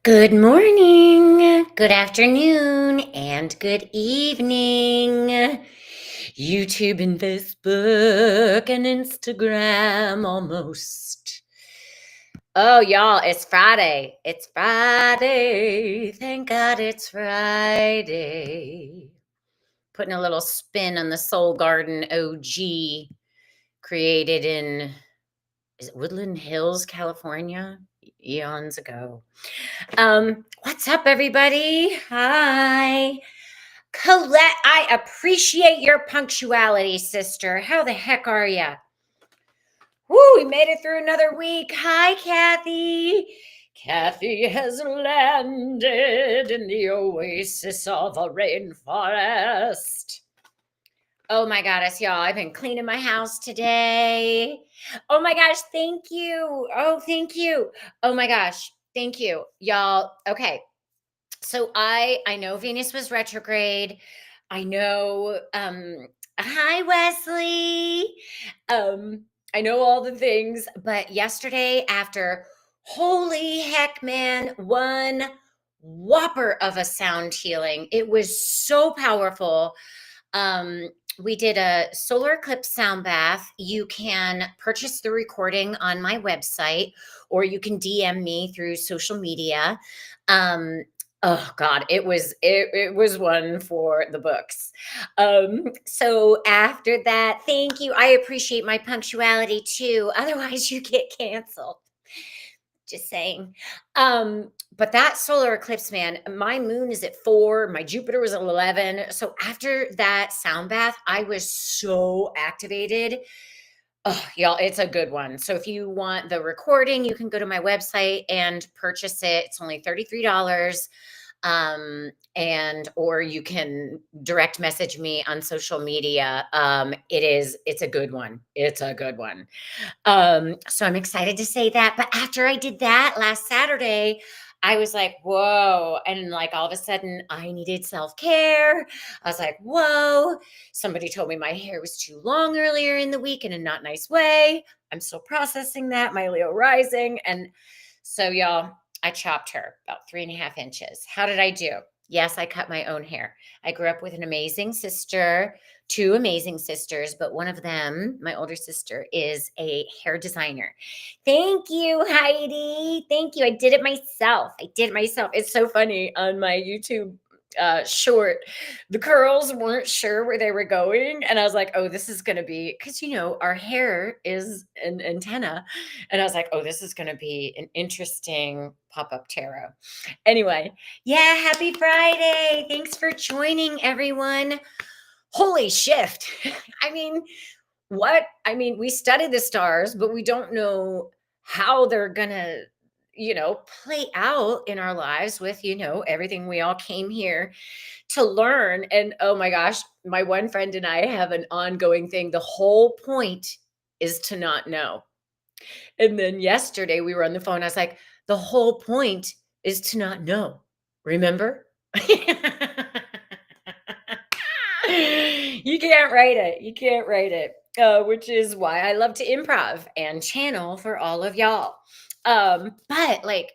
Good morning, good afternoon, and good evening. YouTube and Facebook and Instagram almost. Oh, y'all, it's Friday. It's Friday. Thank God it's Friday. Putting a little spin on the Soul Garden OG created in, is it Woodland Hills, California? Eons ago. What's up, everybody? Hi. Colette, I appreciate your punctuality, sister. How the heck are ya? Woo, we made it through another week. Hi, Kathy. Kathy has landed in the oasis of a rainforest. Oh my goddess, y'all. I've been cleaning my house today. Oh my gosh, thank you. Oh, thank you. Oh my gosh, thank you. Y'all, okay. So I know Venus was retrograde. I know hi Wesley. Um I know all the things, but yesterday after holy heck man, one whopper of a sound healing. It was so powerful. Um we did a solar eclipse sound bath. You can purchase the recording on my website or you can DM me through social media. Um Oh God, it was one for the books. So after that, thank you. I appreciate my punctuality too. Otherwise, you get canceled. Just saying. But that solar eclipse, man, my moon is at 4, my Jupiter was at 11. So after that sound bath, I was so activated. Oh, y'all, it's a good one. So if you want the recording, you can go to my website and purchase it. It's only $33. And or you can direct message me on social media. It's a good one. It's a good one. So I'm excited to say that. But after I did that last Saturday, I was like, whoa. And like all of a sudden, I needed self care. I was like, whoa. Somebody told me my hair was too long earlier in the week in a not nice way. I'm still processing that, my Leo rising. And so, y'all, I chopped her about 3.5 inches. How did I do? Yes, I cut my own hair. I grew up with an amazing sister, two amazing sisters, but one of them, my older sister, is a hair designer. Thank you, Heidi. Thank you. I did it myself. I did it myself. It's so funny on my YouTube short. The curls weren't sure where they were going. And I was like, oh, this is going to be because, our hair is an antenna. And I was like, oh, this is going to be an interesting pop up tarot. Anyway, yeah, happy Friday. Thanks for joining, everyone. Holy shift. I mean, what? I mean, we study the stars, but we don't know how they're going to, play out in our lives with, everything we all came here to learn. And oh my gosh, my one friend and I have an ongoing thing. The whole point is to not know. And then yesterday we were on the phone. I was like, the whole point is to not know. Remember? You can't write it. You can't write it. Which is why I love to improv and channel for all of y'all. But like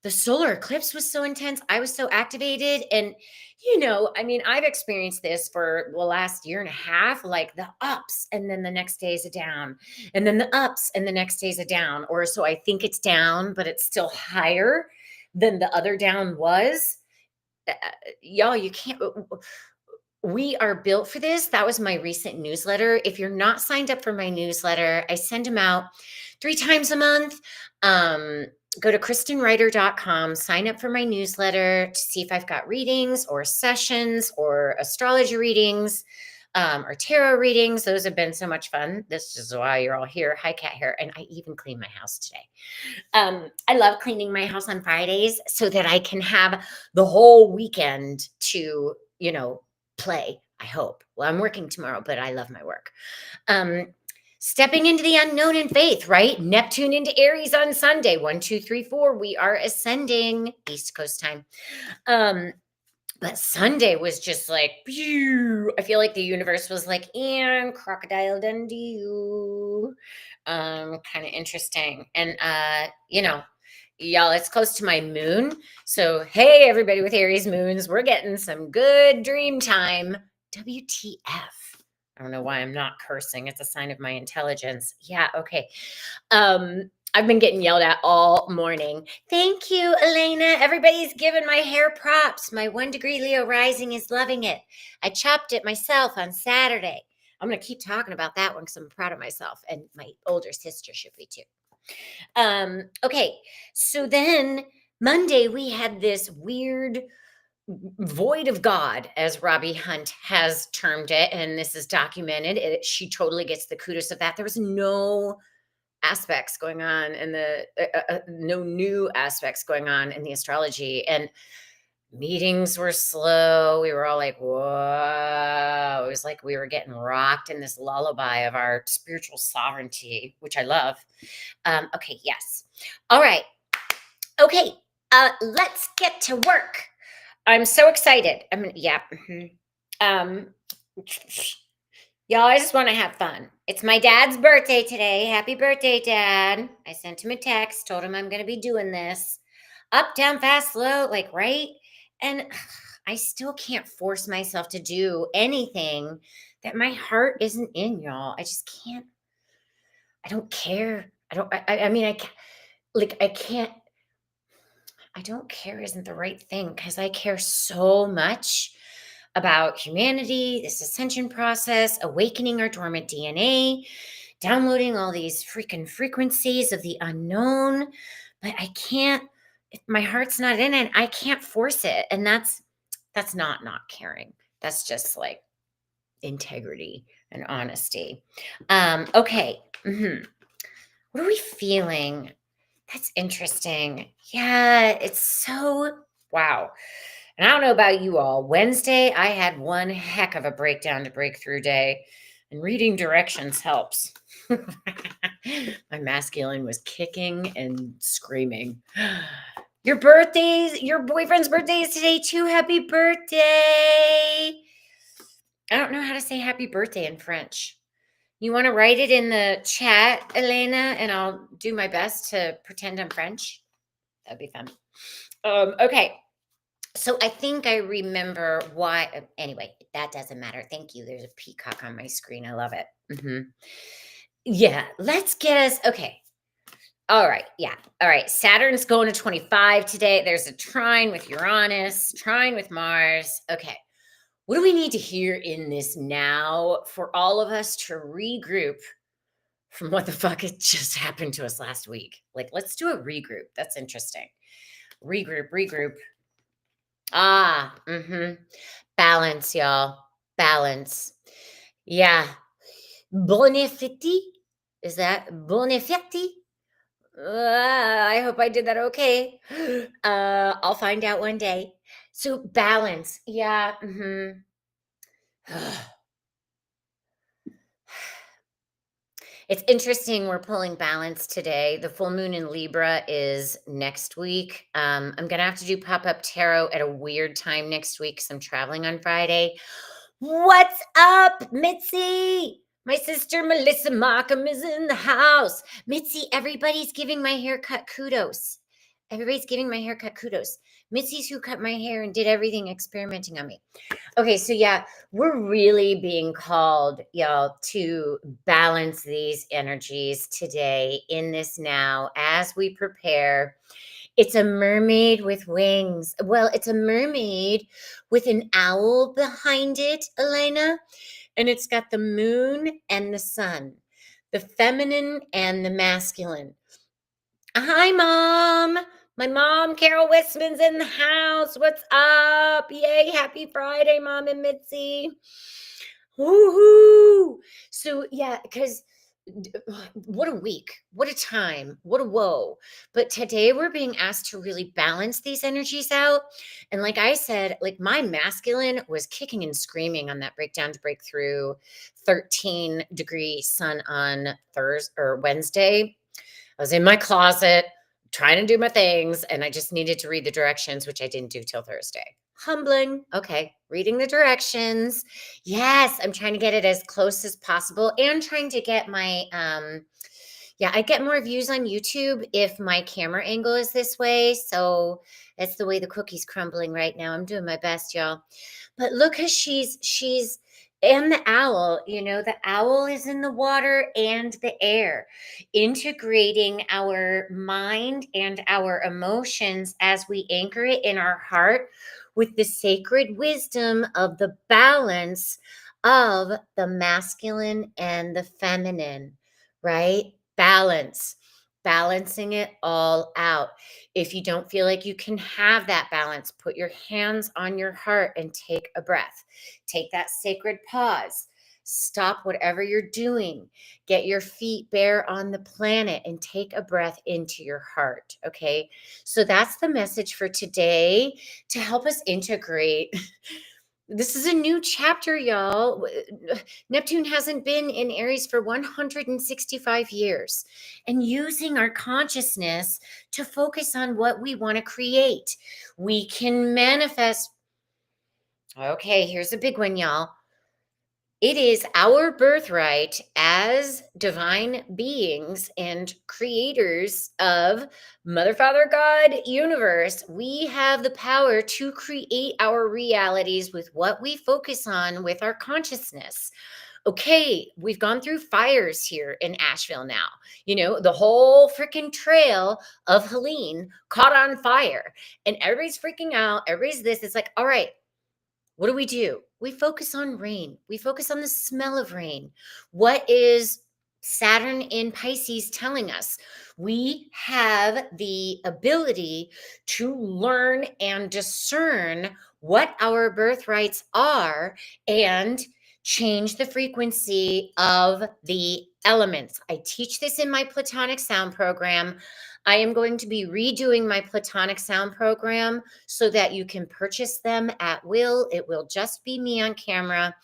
the solar eclipse was so intense. I was so activated. And, I mean, I've experienced this for the last year and a half, like the ups and then the next day is a down, and then the ups and the next day is a down. Or so I think it's down, but it's still higher than the other down was. Y'all, you can't. We are built for this. That was my recent newsletter. If you're not signed up for my newsletter, I send them out 3 times a month. Go to kristenwriter.com, sign up for my newsletter to see if I've got readings or sessions or astrology readings or tarot readings. Those have been so much fun. This is why you're all here. Hi, cat hair. And I even cleaned my house today. I love cleaning my house on Fridays so that I can have the whole weekend to, play, I hope. Well, I'm working tomorrow, but I love my work. Stepping into the unknown in faith, right? Neptune into Aries on Sunday. 1, 2, 3, 4. We are ascending East Coast time. But Sunday was just like, pew. I feel like the universe was like, and Crocodile Dundee. Kind of interesting. And, y'all, it's close to my moon. So, hey, everybody with Aries moons, we're getting some good dream time. WTF. I don't know why I'm not cursing. It's a sign of my intelligence. Yeah, okay. I've been getting yelled at all morning. Thank you, Elena. Everybody's giving my hair props. My 1-degree Leo rising is loving it. I chopped it myself on Saturday. I'm going to keep talking about that one because I'm proud of myself, and my older sister should be too. Okay, so then Monday we had this weird void of God, as Robbie Hunt has termed it, and this is documented. She totally gets the kudos of that. There was no aspects going on in the no new aspects going on in the astrology, and meetings were slow. We were all like, whoa. It was like we were getting rocked in this lullaby of our spiritual sovereignty, which I love. Okay, yes. All right. Okay, let's get to work. I'm so excited. I mean, yeah. Y'all, I just want to have fun. It's my dad's birthday today. Happy birthday, Dad. I sent him a text, told him I'm going to be doing this. Up, down, fast, slow, like, right? And I still can't force myself to do anything that my heart isn't in, y'all. I just can't. I don't care. I mean, I can't. I don't care isn't the right thing because I care so much about humanity, this ascension process, awakening our dormant DNA, downloading all these freaking frequencies of the unknown. But I can't, if my heart's not in it, I can't force it. And that's not caring. That's just like integrity and honesty. Okay. What are we feeling? That's interesting. Yeah, it's so wow. And I don't know about you all. Wednesday, I had one heck of a breakdown to breakthrough day, and reading directions helps. My masculine was kicking and screaming. Your boyfriend's birthday is today too. Happy birthday. I don't know how to say happy birthday in French. You want to write it in the chat, Elena, and I'll do my best to pretend I'm French. That'd be fun. Okay. So I think I remember why. Anyway, that doesn't matter. Thank you. There's a peacock on my screen. I love it. Yeah. Let's get us. Okay. All right. Yeah. All right. Saturn's going to 25 today. There's a trine with Uranus, trine with Mars. Okay. What do we need to hear in this now for all of us to regroup from what the fuck it just happened to us last week? Like, let's do a regroup. That's interesting. Regroup. Balance, y'all. Balance. Yeah. Bonifiti? Is that Bonifetti? I hope I did that okay. I'll find out one day. So balance. Yeah. It's interesting. We're pulling balance today. The full moon in Libra is next week. I'm going to have to do pop-up tarot at a weird time next week because I'm traveling on Friday. What's up, Mitzi? My sister Melissa Markham is in the house. Mitzi, everybody's giving my haircut kudos. Everybody's giving my haircut kudos. Mitzi's who cut my hair and did everything experimenting on me. Okay, so yeah, we're really being called, y'all, to balance these energies today in this now as we prepare. It's a mermaid with wings. Well, it's a mermaid with an owl behind it, Elena, and it's got the moon and the sun, the feminine and the masculine. Hi, Mom. My mom, Carol Westman's in the house. What's up? Yay, happy Friday, Mom and Mitzi. Woohoo! So, yeah, because what a week, what a time, what a woe. But today we're being asked to really balance these energies out. And like I said, like my masculine was kicking and screaming on that breakdown to breakthrough 13-degree sun on Thursday or Wednesday. I was in my closet trying to do my things, and I just needed to read the directions, which I didn't do till Thursday. Humbling. Okay, reading the directions. Yes, I'm trying to get it as close as possible and trying to get my Yeah, I get more views on YouTube if my camera angle is this way. So that's the way the cookie's crumbling right now. I'm doing my best, y'all. But look, cause she's and the owl, the owl is in the water and the air, integrating our mind and our emotions as we anchor it in our heart with the sacred wisdom of the balance of the masculine and the feminine, right? Balance, balancing it all out. If you don't feel like you can have that balance, put your hands on your heart and take a breath. Take that sacred pause. Stop whatever you're doing. Get your feet bare on the planet and take a breath into your heart. Okay. So that's the message for today to help us integrate. This is a new chapter, y'all. Neptune hasn't been in Aries for 165 years. And using our consciousness to focus on what we want to create, we can manifest. Okay, here's a big one, y'all. It is our birthright as divine beings and creators of Mother, Father, God, universe. We have the power to create our realities with what we focus on with our consciousness. Okay, we've gone through fires here in Asheville now. The whole freaking trail of Helene caught on fire and everybody's freaking out. Everybody's this. It's like, all right, what do? We focus on rain. We focus on the smell of rain. What is Saturn in Pisces telling us? We have the ability to learn and discern what our birthrights are and change the frequency of the elements. I teach this in my Platonic Sound program. I am going to be redoing my Platonic Sound program so that you can purchase them at will. It will just be me on camera.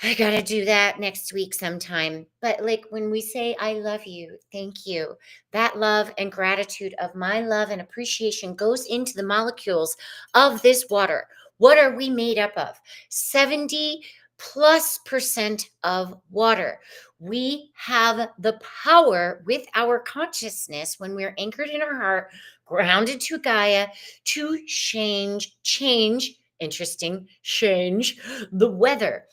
I got to do that next week sometime. But like when we say, I love you, thank you, that love and gratitude of my love and appreciation goes into the molecules of this water. What are we made up of? 70+% of water. We have the power with our consciousness when we're anchored in our heart, grounded to Gaia, to change, interesting, change the weather.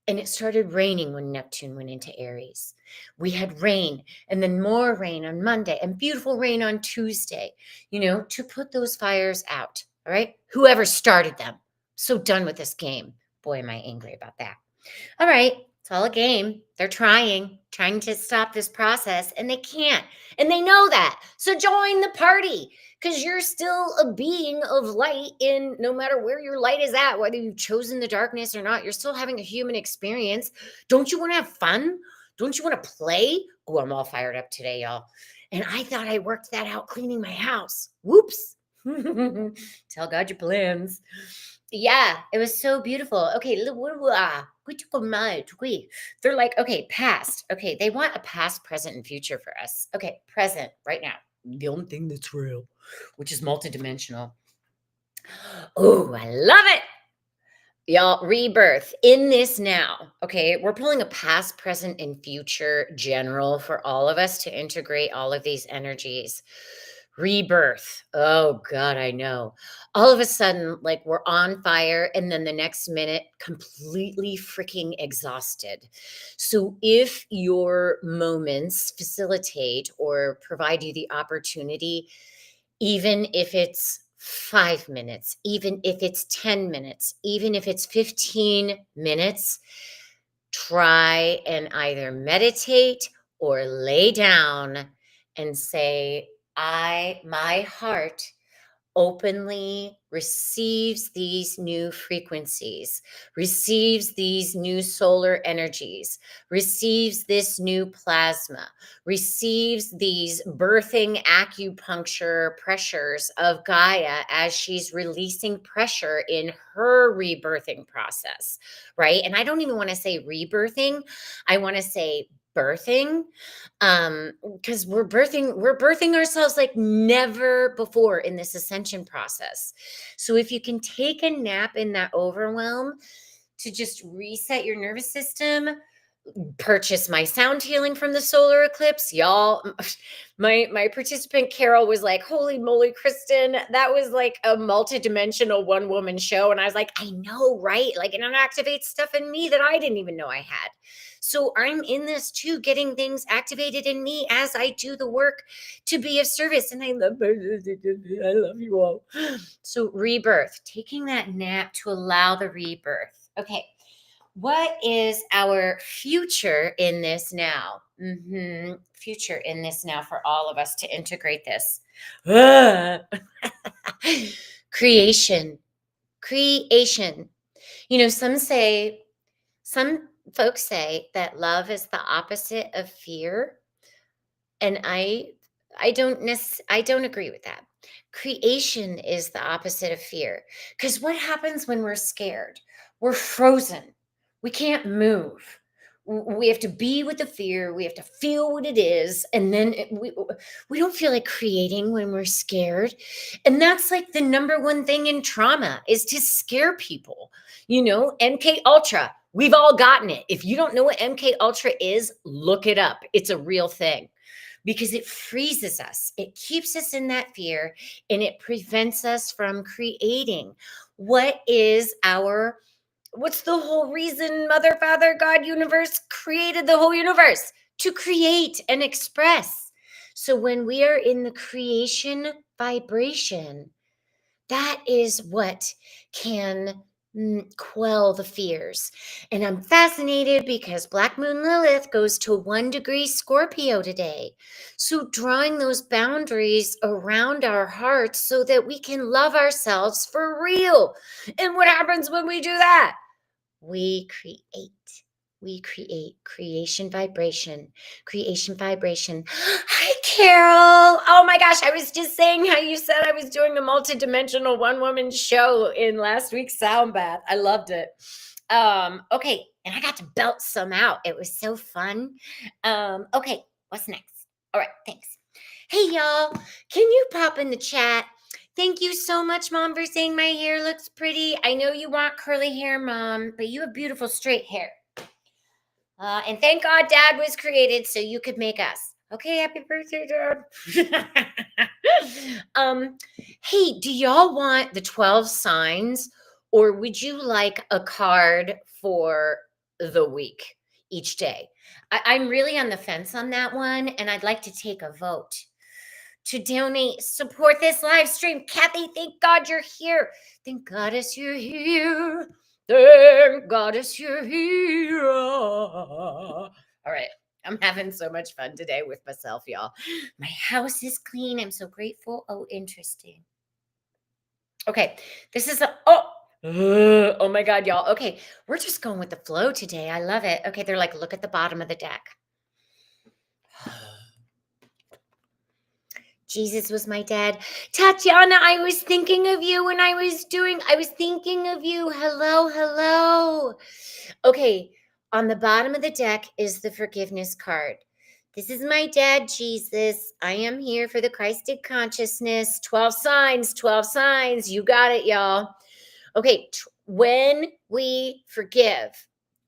And it started raining when Neptune went into Aries. We had rain and then more rain on Monday and beautiful rain on Tuesday, to put those fires out. All right. Whoever started them. So done with this game. Boy, am I angry about that. All right. It's all a game. They're trying to stop this process, and they can't. And they know that. So join the party because you're still a being of light in no matter where your light is at, whether you've chosen the darkness or not, you're still having a human experience. Don't you want to have fun? Don't you want to play? Oh, I'm all fired up today, y'all. And I thought I worked that out cleaning my house. Whoops. Tell God your plans. Yeah, it was so beautiful. Okay, they're like, okay, past. Okay, they want a past, present, and future for us. Okay, present right now. The only thing that's real, which is multidimensional. Oh, I love it. Y'all, rebirth in this now. Okay, we're pulling a past, present, and future general for all of us to integrate all of these energies. Rebirth. Oh, God, I know. All of a sudden, like we're on fire, and then the next minute, completely freaking exhausted. So, if your moments facilitate or provide you the opportunity, even if it's 5 minutes, even if it's 10 minutes, even if it's 15 minutes, try and either meditate or lay down and say, my heart openly receives these new frequencies, receives these new solar energies, receives this new plasma, receives these birthing acupuncture pressures of Gaia as she's releasing pressure in her rebirthing process, right? And I don't even want to say rebirthing, I want to say birthing, because we're birthing ourselves like never before in this ascension process. So if you can take a nap in that overwhelm to just reset your nervous system, purchase my sound healing from the solar eclipse. Y'all, my participant Carol was like, "Holy moly, Kristen, that was like a multidimensional one woman show." And I was like, "I know, right? Like it activates stuff in me that I didn't even know I had." So I'm in this too, getting things activated in me as I do the work to be of service. And I love you all. So rebirth, taking that nap to allow the rebirth. Okay. What is our future in this now? Future in this now for all of us to integrate this. Ah. Creation. Creation. Some folks say that love is the opposite of fear, and I don't agree with that. Creation is the opposite of fear, because what happens when we're scared? We're frozen. We can't move. We have to be with the fear. We have to feel what it is, and then we don't feel like creating when we're scared. And that's like the number one thing in trauma, is to scare people. MK Ultra. We've all gotten it. If you don't know what MK Ultra is, look it up. It's a real thing, because it freezes us. It keeps us in that fear, and it prevents us from creating. What's the whole reason Mother, Father, God, universe created the whole universe? To create and express. So when we are in the creation vibration, that is what can quell the fears. And I'm fascinated because Black Moon Lilith goes to 1 degree Scorpio today. So drawing those boundaries around our hearts so that we can love ourselves for real. And what happens when we do that? We create. We create creation vibration, creation vibration. Hi, Carol. Oh my gosh. I was just saying how you said I was doing a multidimensional one woman show in last week's sound bath. I loved it. Okay. And I got to belt some out. It was so fun. Okay. What's next? All right. Thanks. Hey, y'all. Can you pop in the chat? Thank you so much, Mom, for saying my hair looks pretty. I know you want curly hair, Mom, but you have beautiful straight hair. And thank God Dad was created so you could make us. Okay, happy birthday, Dad. Hey, do y'all want the 12 signs, or would you like a card for the week each day? I'm really on the fence on that one, and I'd like to take a vote to donate, support this live stream. Kathy, thank God you're here. Thank Goddess you're here. Thank Goddess you're here. All right. I'm having so much fun today with myself, y'all. My house is clean. I'm so grateful. Oh, interesting. Okay. This is oh my God, y'all. Okay. We're just going with the flow today. I love it. Okay. They're like, look at the bottom of the deck. Jesus was my dad. Tatiana, I was thinking of you when I was thinking of you. Hello, hello. Okay, on the bottom of the deck is the forgiveness card. This is my dad, Jesus. I am here for the Christed consciousness. 12 signs, 12 signs. You got it, y'all. Okay, when we forgive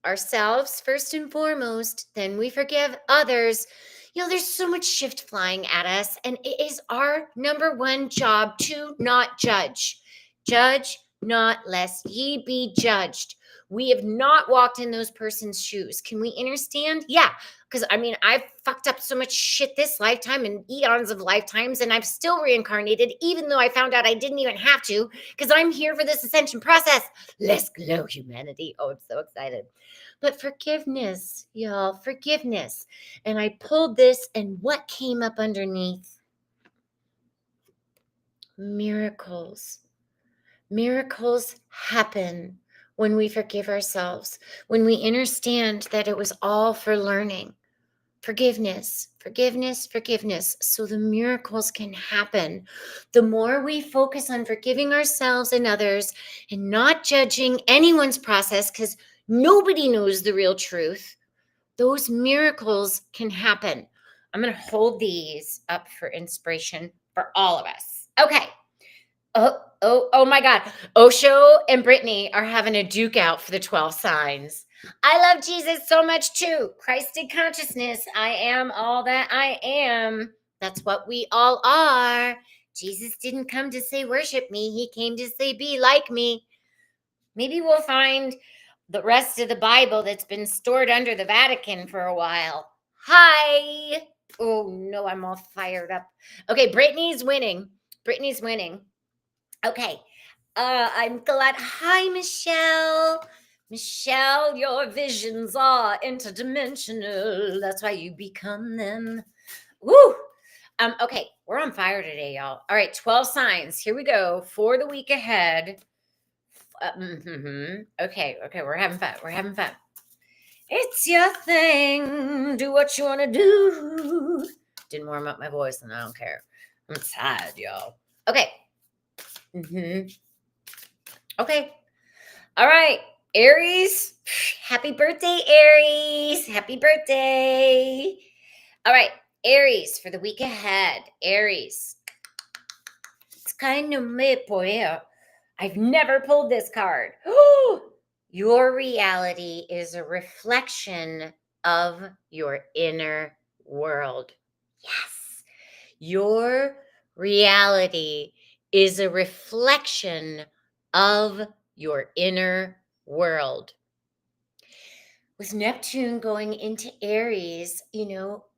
ourselves first and foremost, then we forgive others. There's so much shift flying at us, and it is our number one job to not judge. Judge not, lest ye be judged. We have not walked in those person's shoes. Can we understand? Yeah. Because I've fucked up so much shit this lifetime and eons of lifetimes, and I've still reincarnated, even though I found out I didn't even have to, because I'm here for this ascension process. Let's glow, humanity. Oh, I'm so excited. But forgiveness, y'all, forgiveness. And I pulled this, and what came up underneath? Miracles. Miracles happen when we forgive ourselves, when we understand that it was all for learning. Forgiveness, forgiveness, forgiveness, so the miracles can happen. The more we focus on forgiving ourselves and others and not judging anyone's process, because nobody knows the real truth, those miracles can happen. I'm going to hold these up for inspiration for all of us. Okay. Oh, Oh my God. Osho and Brittany are having a duke out for the 12 signs. I love Jesus so much too. Christed consciousness. I am all that I am. That's what we all are. Jesus didn't come to say worship me. He came to say be like me. Maybe we'll find the rest of the Bible that's been stored under the Vatican for a while. Hi. Oh no, I'm all fired up. Okay, Brittany's winning. Brittany's winning. Okay. I'm glad. Hi, Michelle. Michelle, your visions are interdimensional. That's why you become them. Woo! Okay, we're on fire today, y'all. All right, 12 signs. Here we go for the week ahead. Okay, we're having fun. We're having fun. It's your thing. Do what you want to do. Didn't warm up my voice, and I don't care. I'm tired, y'all. Okay. Okay. All right. Aries. Happy birthday, Aries. Happy birthday. All right. Aries for the week ahead. Aries. It's kind of me, boy. I've never pulled this card. Your reality is a reflection of your inner world. Yes. Your reality is a reflection of your inner world. With Neptune going into Aries,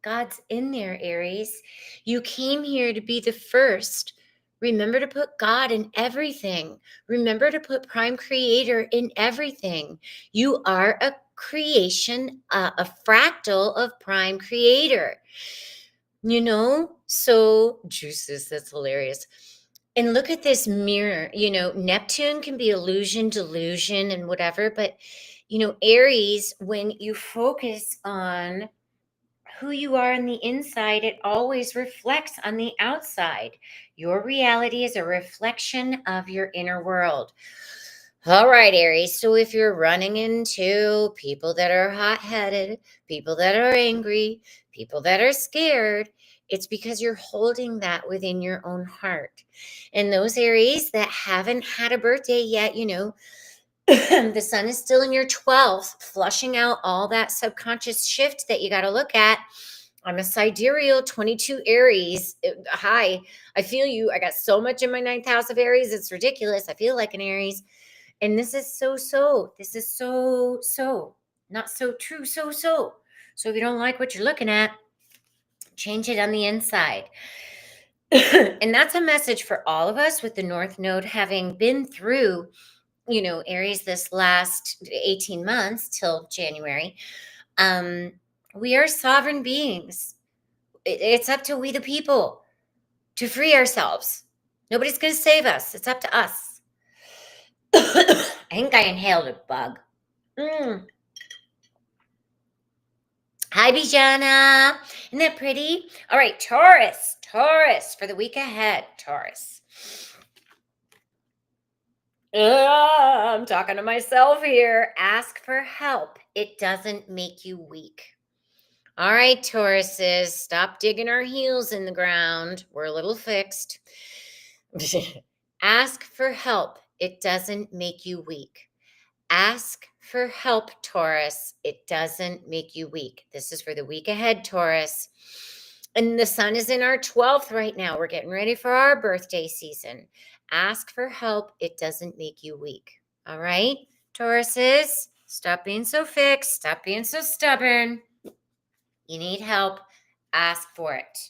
God's in there, Aries. You came here to be the first. Remember to put God in everything. Remember to put Prime Creator in everything. You are a creation, a fractal of Prime Creator. So juices, that's hilarious. And look at this mirror. Neptune can be illusion, delusion, and whatever, but Aries, when you focus on who you are on the inside, it always reflects on the outside. Your reality is a reflection of your inner world. All right, Aries. So if you're running into people that are hot-headed, people that are angry, people that are scared, it's because you're holding that within your own heart. And those Aries that haven't had a birthday yet, the sun is still in your 12th, flushing out all that subconscious shift that you got to look at. I'm a sidereal 22 Aries. Hi, I feel you. I got so much in my 9th house of Aries. It's ridiculous. I feel like an Aries. And this is so. This is so. Not so true, so. So if you don't like what you're looking at, change it on the inside. And that's a message for all of us with the North Node having been through, Aries this last 18 months till January. We are sovereign beings. It's up to we the people to free ourselves. Nobody's going to save us. It's up to us. I think I inhaled a bug. Hi, Bijana. Isn't that pretty? All right, Taurus. Taurus for the week ahead. Taurus. I'm talking to myself here. Ask for help. It doesn't make you weak. All right, Tauruses, stop digging our heels in the ground. We're a little fixed. Ask for help. It doesn't make you weak. Ask for help, Taurus. It doesn't make you weak. This is for the week ahead, Taurus. And the sun is in our 12th right now. We're getting ready for our birthday season. Ask for help. It doesn't make you weak. All right, Tauruses, stop being so fixed. Stop being so stubborn. You need help. Ask for it.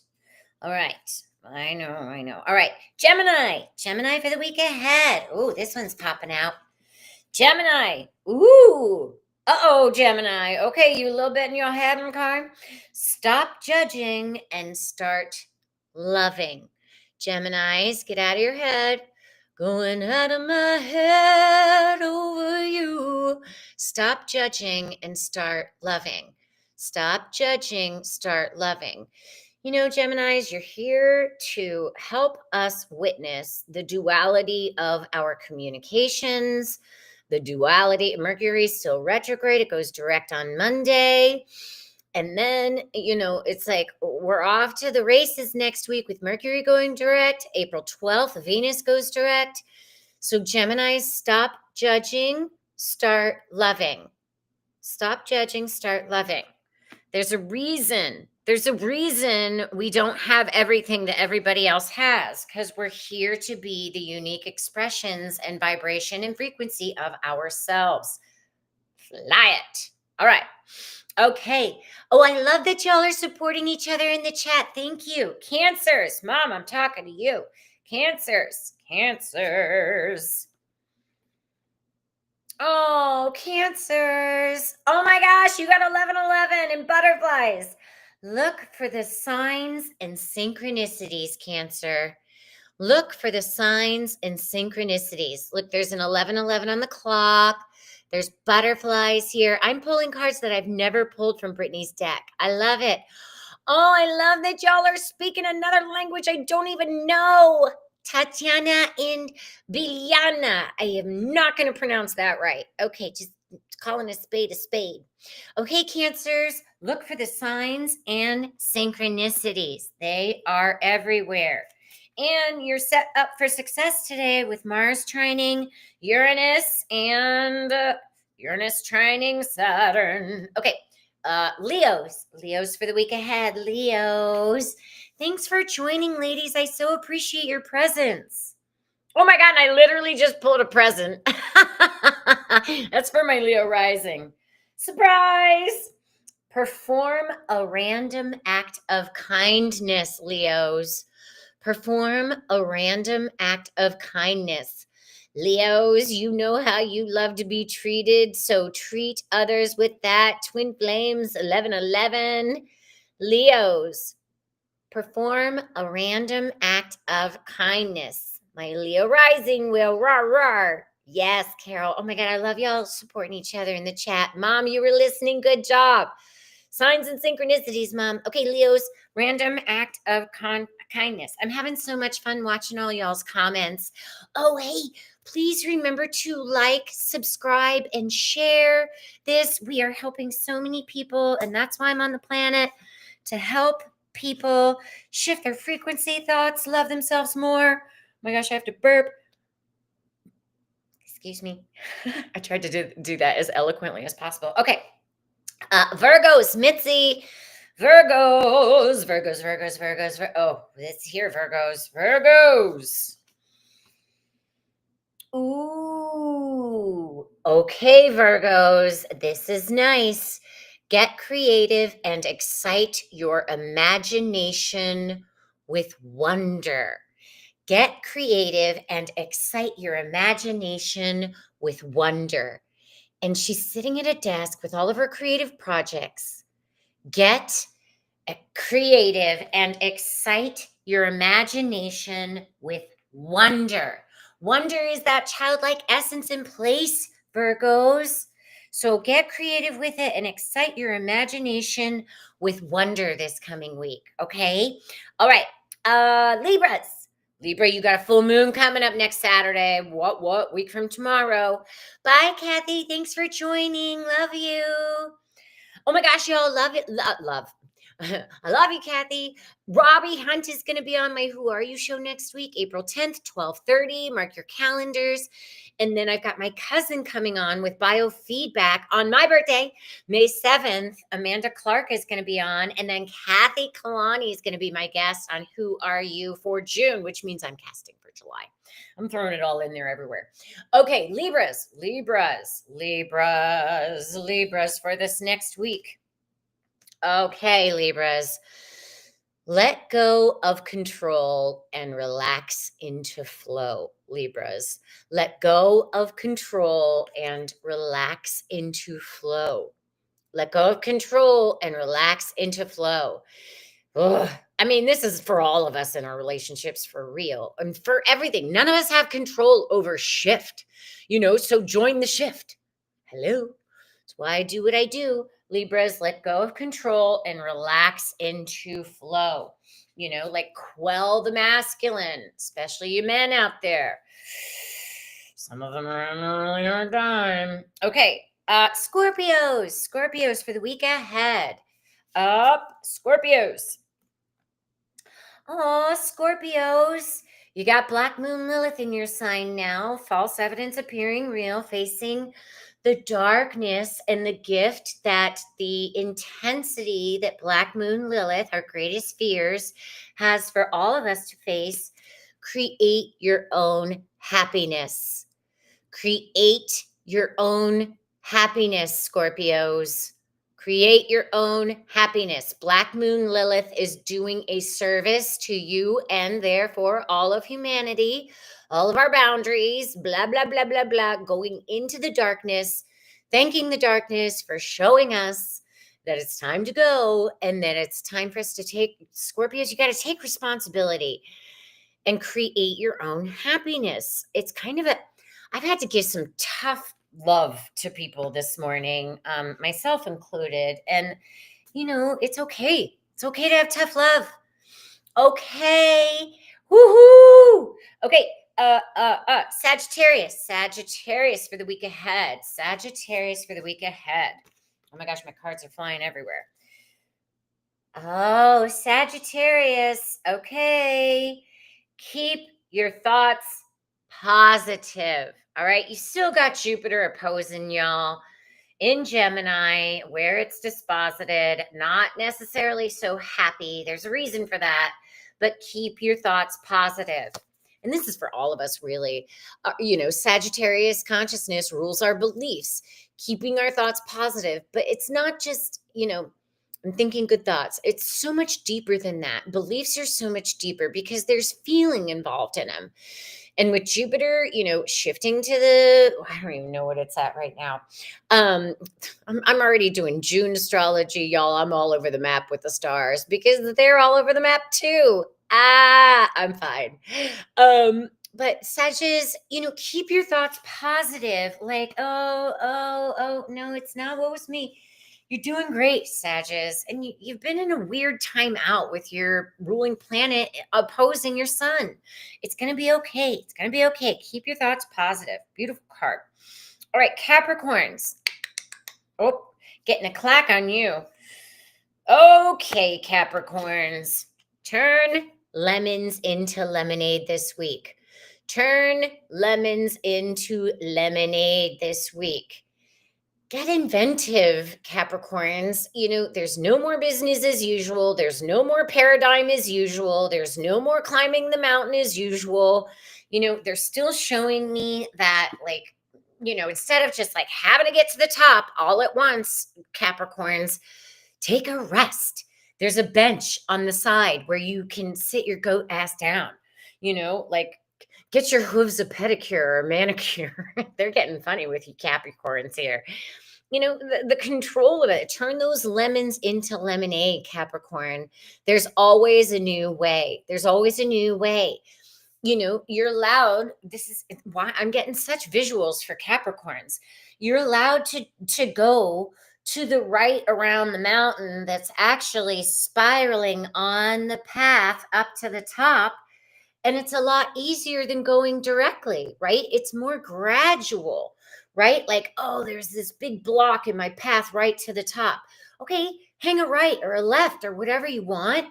All right. I know. All right. Gemini for the week ahead. Oh, this one's popping out. Gemini. Ooh. Uh-oh, Gemini. Okay, you a little bit in your head, okay? Stop judging and start loving. Geminis, get out of your head. Going out of my head over you. Stop judging and start loving. Stop judging, start loving. Geminis, you're here to help us witness the duality of our communications, the duality. Mercury's still retrograde. It goes direct on Monday. And then, it's like we're off to the races next week with Mercury going direct. April 12th, Venus goes direct. So Geminis, stop judging, start loving. Stop judging, start loving. There's a reason. There's a reason we don't have everything that everybody else has, because we're here to be the unique expressions and vibration and frequency of ourselves. Fly it. All right. Okay. Oh, I love that y'all are supporting each other in the chat. Thank you. Cancers. Mom, I'm talking to you. Cancers. Cancers. Oh, cancers. Oh my gosh, you got 1111 and butterflies. Look for the signs and synchronicities, Cancer. Look for the signs and synchronicities. Look, there's an 1111 on the clock. There's butterflies here. I'm pulling cards that I've never pulled from Brittany's deck. I love it. Oh, I love that y'all are speaking another language I don't even know. Tatiana and Biliana. I am not going to pronounce that right. Okay, just calling a spade a spade. Okay, Cancers, look for the signs and synchronicities. They are everywhere. And you're set up for success today with Mars trining Uranus and Uranus trining Saturn. Okay, Leos for the week ahead. Leos, thanks for joining, ladies. I so appreciate your presence. Oh my God, I literally just pulled a present. That's for my Leo rising. Surprise! Perform a random act of kindness, Leos. Perform a random act of kindness. Leos, you know how you love to be treated, so treat others with that. Twin Flames 1111. Leos, perform a random act of kindness. My Leo rising will rar. Yes, Carol. Oh my God, I love y'all supporting each other in the chat. Mom, you were listening. Good job. Signs and synchronicities, Mom. Okay, Leos, random act of kindness. I'm having so much fun watching all y'all's comments. Oh, hey, please remember to like, subscribe, and share this. We are helping so many people, and that's why I'm on the planet, to help people shift their frequency, thoughts, love themselves more. Oh my gosh, I have to burp. Excuse me. I tried to do that as eloquently as possible. Okay. Virgos, Mitzi. Virgos. Oh, it's here, Virgos. Ooh. Okay, Virgos. This is nice. Get creative and excite your imagination with wonder. Get creative and excite your imagination with wonder. And she's sitting at a desk with all of her creative projects. Get creative and excite your imagination with wonder. Wonder is that childlike essence in place, Virgos. So get creative with it and excite your imagination with wonder this coming week, okay? All right, Libras. Libra, you got a full moon coming up next Saturday. What? Week from tomorrow. Bye, Kathy. Thanks for joining. Love you. Oh my gosh, y'all, love it. Love. I love you, Kathy. Robbie Hunt is going to be on my Who Are You show next week, April 10th, 12:30. Mark your calendars. And then I've got my cousin coming on with biofeedback on my birthday, May 7th. Amanda Clark is going to be on. And then Kathy Kalani is going to be my guest on Who Are You for June, which means I'm casting for July. I'm throwing it all in there everywhere. Okay, Libras for this next week. Okay, Libras, let go of control and relax into flow, Libras. Let go of control and relax into flow. Let go of control and relax into flow. Ugh. I mean, this is for all of us in our relationships, for real, and for everything. None of us have control over shift, so join the shift. Hello. That's why I do what I do. Libras, let go of control and relax into flow. Like quell the masculine, especially you men out there. Some of them are having a really hard time. Okay, Scorpios for the week ahead. Up, Scorpios. Oh, Scorpios, You got Black Moon Lilith in your sign now, false evidence appearing real, facing the darkness and the gift that the intensity that Black Moon Lilith, our greatest fears, has for all of us to face. Create your own happiness. Create your own happiness, Scorpios. Create your own happiness. Black Moon Lilith is doing a service to you and therefore all of humanity, all of our boundaries, blah, blah, blah, blah, blah, going into the darkness, thanking the darkness for showing us that it's time to go and that it's time for us to take, Scorpios, you got to take responsibility and create your own happiness. It's kind of I've had to give some tough love to people this morning, myself included. And, it's okay. It's okay to have tough love. Okay. Woohoo. Okay. Sagittarius for the week ahead. Sagittarius for the week ahead. Oh my gosh, my cards are flying everywhere. Oh, Sagittarius. Okay. Keep your thoughts positive. All right. You still got Jupiter opposing y'all in Gemini, where it's disposited, not necessarily so happy. There's a reason for that, but keep your thoughts positive. And this is for all of us, really. Sagittarius consciousness rules our beliefs, keeping our thoughts positive. But it's not just, I'm thinking good thoughts. It's so much deeper than that. Beliefs are so much deeper because there's feeling involved in them. And with Jupiter, shifting to I don't even know what it's at right now. I'm already doing June astrology, y'all. I'm all over the map with the stars because they're all over the map too. I'm fine. But Sages, keep your thoughts positive. Like, oh, no, it's not. What was me? You're doing great, Sages. And you've been in a weird time out with your ruling planet opposing your sun. It's going to be okay. It's going to be okay. Keep your thoughts positive. Beautiful card. All right, Capricorns. Oh, getting a clack on you. Okay, Capricorns. Turn lemons into lemonade this week. Turn lemons into lemonade this week. Get inventive, Capricorns. There's no more business as usual. There's no more paradigm as usual. There's no more climbing the mountain as usual. They're still showing me that, instead of just like having to get to the top all at once, Capricorns, take a rest. There's a bench on the side where you can sit your goat ass down, get your hooves a pedicure or a manicure. They're getting funny with you Capricorns here. The control of it. Turn those lemons into lemonade, Capricorn. There's always a new way. There's always a new way. You're allowed. This is why I'm getting such visuals for Capricorns. You're allowed to go to the right around the mountain that's actually spiraling on the path up to the top. And it's a lot easier than going directly, right? It's more gradual, right? Like, oh, there's this big block in my path right to the top. Okay, hang a right or a left or whatever you want.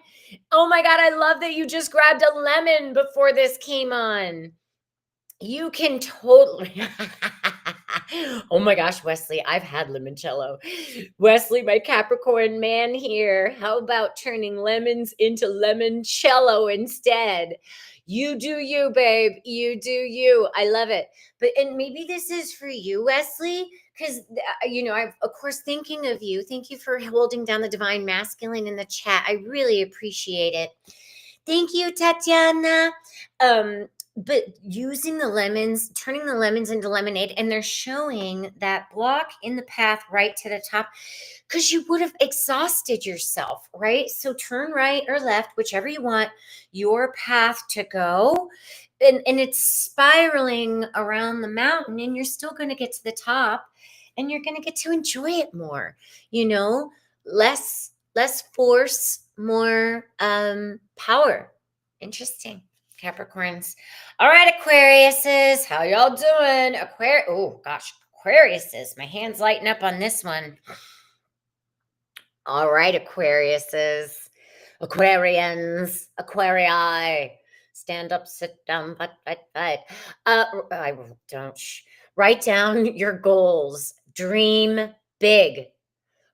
Oh my God, I love that you just grabbed a lemon before this came on. You can totally. Oh my gosh, Wesley, I've had limoncello. Wesley, my Capricorn man here. How about turning lemons into limoncello instead? You do you, babe. You do you. I love it. And maybe this is for you, Wesley, because, I'm, of course, thinking of you. Thank you for holding down the divine masculine in the chat. I really appreciate it. Thank you, Tatiana. But using the lemons, turning the lemons into lemonade, and they're showing that block in the path right to the top because you would have exhausted yourself, right? So turn right or left, whichever you want your path to go. And it's spiraling around the mountain, and you're still going to get to the top and you're going to get to enjoy it more, less force, more power. Interesting. Capricorns. All right, Aquariuses, how y'all doing? Oh gosh, Aquariuses. My hand's lighting up on this one. All right, Aquariuses, Aquarians, Aquarii. Stand up, sit down, but. I don't. Write down your goals. Dream big.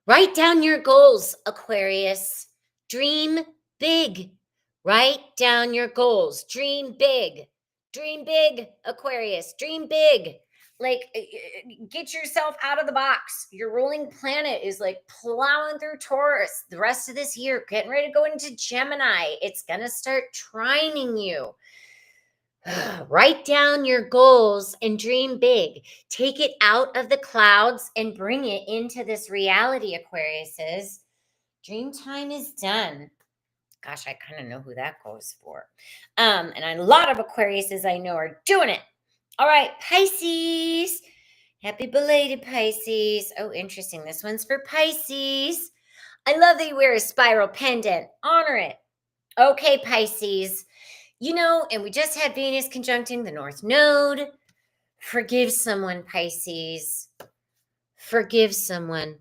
Write down your goals, Aquarius. Dream big. Write down your goals. Dream big. Dream big, Aquarius. Dream big. Like, get yourself out of the box. Your ruling planet is like plowing through Taurus the rest of this year, getting ready to go into Gemini. It's going to start trining you. Write down your goals and dream big. Take it out of the clouds and bring it into this reality, Aquariuses. Dream time is done. Gosh, I kind of know who that goes for. And a lot of Aquariuses I know are doing it. All right, Pisces. Happy belated Pisces. Oh, interesting. This one's for Pisces. I love that you wear a spiral pendant. Honor it. Okay, Pisces. And we just had Venus conjuncting the North Node. Forgive someone, Pisces. Forgive someone.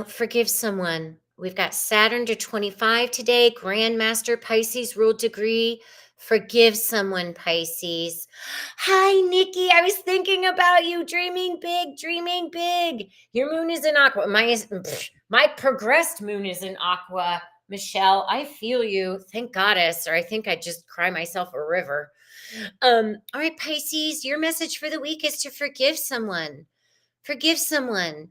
Forgive someone. We've got Saturn to 25 today, Grandmaster Pisces ruled degree. Forgive someone, Pisces. Hi, Nikki. I was thinking about you. Dreaming big, dreaming big. Your moon is in Aqua. My progressed moon is in Aqua. Michelle, I feel you. Thank goddess, or I think I'd just cry myself a river. All right, Pisces, your message for the week is to forgive someone. Forgive someone.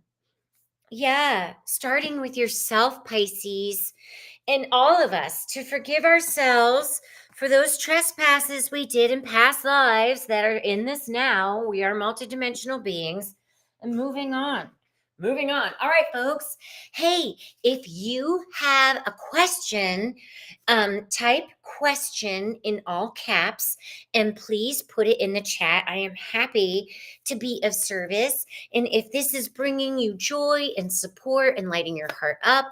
Yeah, starting with yourself, Pisces, and all of us to forgive ourselves for those trespasses we did in past lives that are in this now. We are multidimensional beings, and moving on. Moving on. All right, folks. Hey, if you have a question, type question in all caps and please put it in the chat. I am happy to be of service. And if this is bringing you joy and support and lighting your heart up,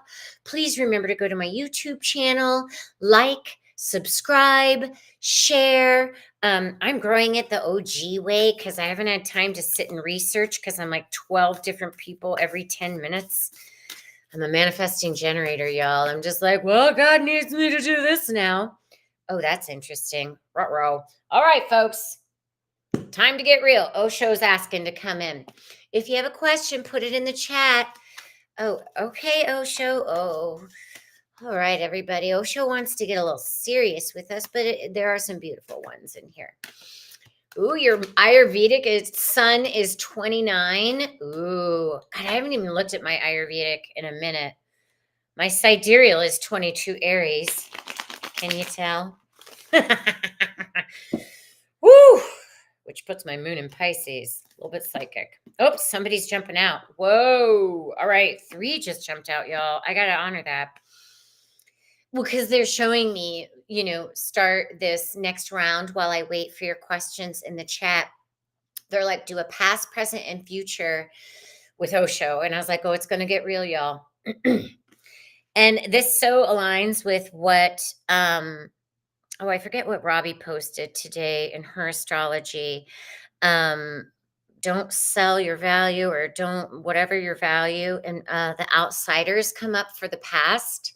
please remember to go to my YouTube channel, like, subscribe, share. I'm growing it the OG way because I haven't had time to sit and research because I'm like 12 different people every 10 minutes. I'm a manifesting generator, y'all. I'm just like, well, God needs me to do this now. Oh, that's interesting. Ruh-roh. All right, folks. Time to get real. Osho's asking to come in. If you have a question, put it in the chat. Oh, okay, Osho. Oh, all right, everybody. Osho wants to get a little serious with us, but there are some beautiful ones in here. Ooh, your Ayurvedic sun is 29. Ooh, God, I haven't even looked at my Ayurvedic in a minute. My sidereal is 22 Aries. Can you tell? Woo! Which puts my moon in Pisces. A little bit psychic. Oops, somebody's jumping out. Whoa. All right, 3 just jumped out, y'all. I got to honor that. Well, because they're showing me, start this next round while I wait for your questions in the chat. They're like, do a past, present, and future with Osho. And I was like, oh, it's going to get real, y'all. And this so aligns with what, I forget what Robbie posted today in her astrology. Don't sell your value or don't, whatever your value. And the outsiders come up for the past.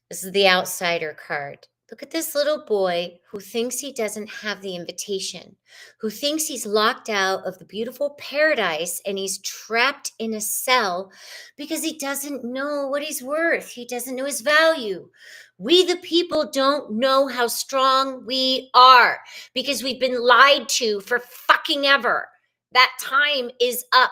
This is the outsider card. Look at this little boy who thinks he doesn't have the invitation, who thinks he's locked out of the beautiful paradise and he's trapped in a cell because he doesn't know what he's worth. He doesn't know his value. We, the people, don't know how strong we are because we've been lied to for fucking ever. That time is up.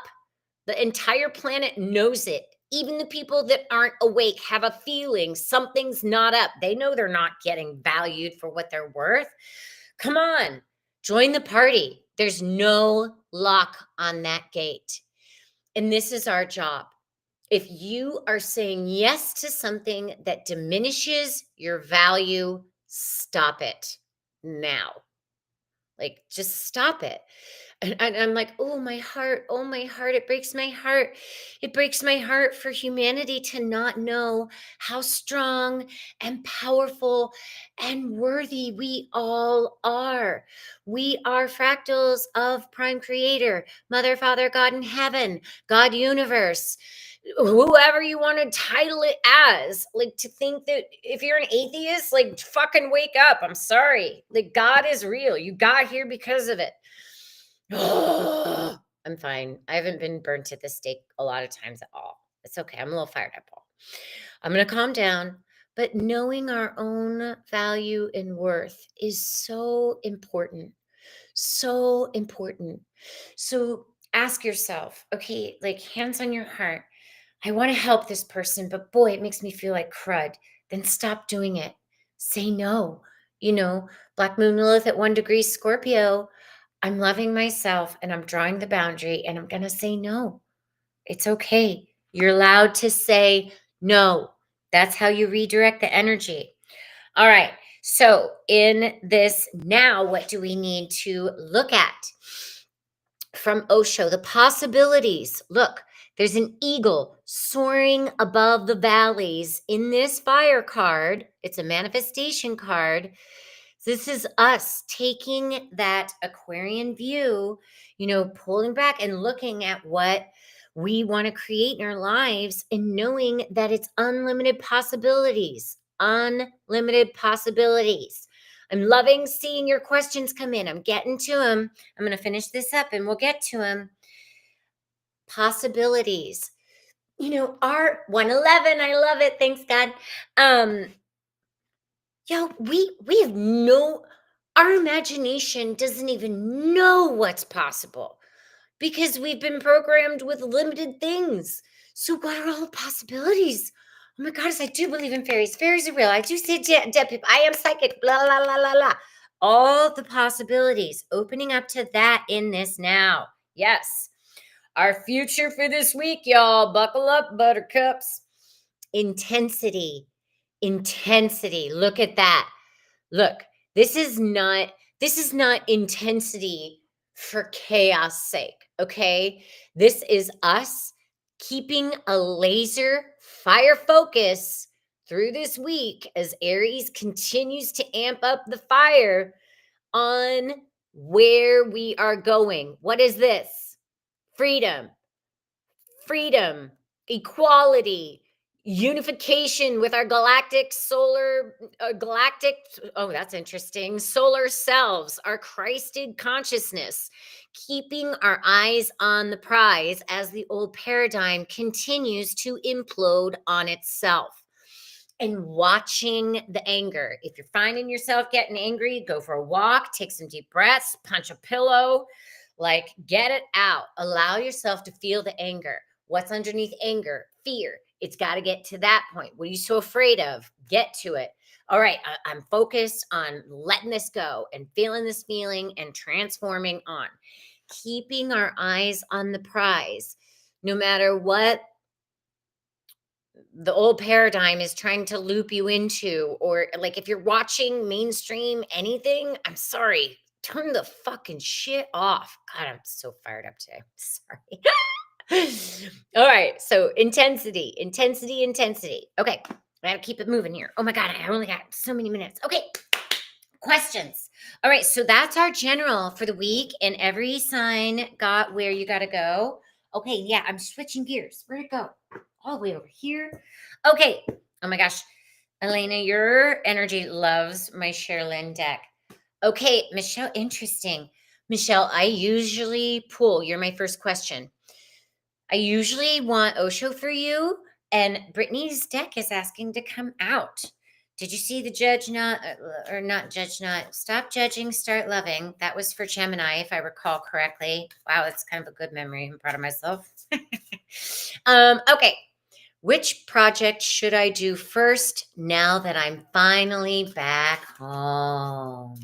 The entire planet knows it. Even the people that aren't awake have a feeling something's not up. They know they're not getting valued for what they're worth. Come on, join the party. There's no lock on that gate. And this is our job. If you are saying yes to something that diminishes your value, stop it now. Like, just stop it. And I'm like, oh, my heart, it breaks my heart. It breaks my heart for humanity to not know how strong and powerful and worthy we all are. We are fractals of Prime Creator, Mother, Father, God in heaven, God universe. whoever you want to title it as. Like, to think that if you're an atheist, like, fucking wake up. I'm sorry. Like, God is real. You got here because of it. I'm fine. I haven't been burnt at the stake a lot of times at all. It's okay. I'm a little fired up. I'm going to calm down. But knowing our own value and worth is so important. So important. So ask yourself, okay, like, hands on your heart. I want to help this person, but boy, it makes me feel like crud. Then stop doing it. Say no. You know, Black Moon Lilith at 1 degree Scorpio. I'm loving myself and I'm drawing the boundary and I'm going to say no. It's okay. You're allowed to say no. That's how you redirect the energy. All right. So, in this now, what do we need to look at? From Osho, the possibilities. Look, there's an eagle soaring above the valleys in this fire card. It's a manifestation card. This is us taking that Aquarian view, pulling back and looking at what we want to create in our lives and knowing that it's unlimited possibilities. Unlimited possibilities. I'm loving seeing your questions come in. I'm getting to them. I'm going to finish this up and we'll get to them. Possibilities. Art 111. I love it. Thanks, God. We have our imagination doesn't even know what's possible because we've been programmed with limited things. So what are all the possibilities? Oh my goddess, I do believe in fairies. Fairies are real. I do see dead people. I am psychic. Blah, blah, blah, blah, blah. All the possibilities. Opening up to that in this now. Yes. Our future for this week, y'all. Buckle up, buttercups. Intensity. Intensity. Look at that. Look, this is not intensity for chaos sake, okay? This is us keeping a laser fire focus through this week as Aries continues to amp up the fire on where we are going. What is this? Freedom, equality, unification with our that's interesting, solar selves, our Christed consciousness, keeping our eyes on the prize as the old paradigm continues to implode on itself. And watching the anger. If you're finding yourself getting angry, go for a walk, take some deep breaths, punch a pillow, like, get it out. Allow yourself to feel the anger. What's underneath anger? Fear. It's got to get to that point. What are you so afraid of? Get to it. All right, I'm focused on letting this go and feeling this feeling and transforming on. Keeping our eyes on the prize, no matter what the old paradigm is trying to loop you into, or like if you're watching mainstream anything, I'm sorry, turn the fucking shit off. God, I'm so fired up today. Sorry. All right. So intensity. Okay. I gotta keep it moving here. Oh my God, I only got so many minutes. Okay. Questions. All right. So that's our general for the week, and every sign got where you got to go. Okay. Yeah. I'm switching gears. Where'd it go? All the way over here. Okay. Oh my gosh. Elena, your energy loves my Sherilyn deck. Okay. Michelle, interesting. Michelle, I usually pull. You're my first question. I usually want Osho for you, and Brittany's deck is asking to come out. Did you see the judge not, or not judge not, stop judging, start loving? That was for Gemini, if I recall correctly. Wow, that's kind of a good memory. I'm proud of myself. Okay. Which project should I do first now that I'm finally back home?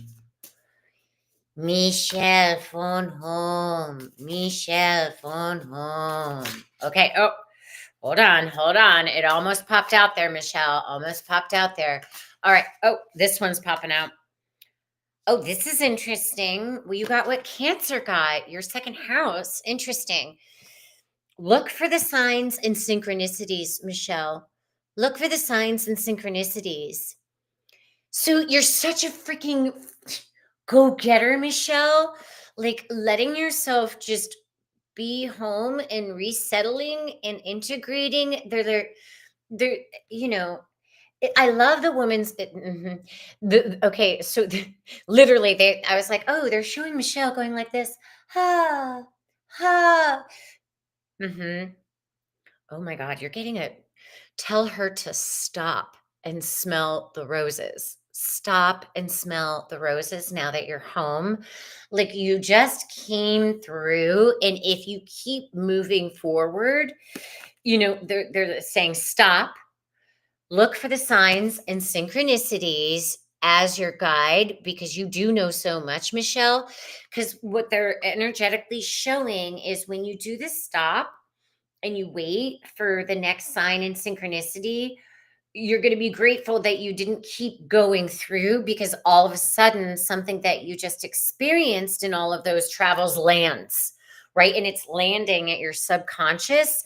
Michelle phone home. Okay. Oh, hold on. It almost popped out there, Michelle. Almost popped out there. All right. Oh, this one's popping out. Oh, this is interesting. Well, you got what Cancer got, your second house. Interesting. Look for the signs and synchronicities, Michelle. Look for the signs and synchronicities. So you're such a freaking go-getter, Michelle. Like, letting yourself just be home and resettling and integrating. They're you know, I love the woman's okay, so literally I was like, "Oh, they're showing Michelle going like this. Ha, ha." Mhm. Oh my god, you're getting it. Tell her to stop and smell the roses. Stop and smell the roses now that you're home. Like, you just came through, and if you keep moving forward, they're saying stop. Look for the signs and synchronicities as your guide, because you do know so much, Michelle. Because what they're energetically showing is when you do this stop and you wait for the next sign and synchronicity, you're going to be grateful that you didn't keep going through, because all of a sudden something that you just experienced in all of those travels lands, right? And it's landing at your subconscious.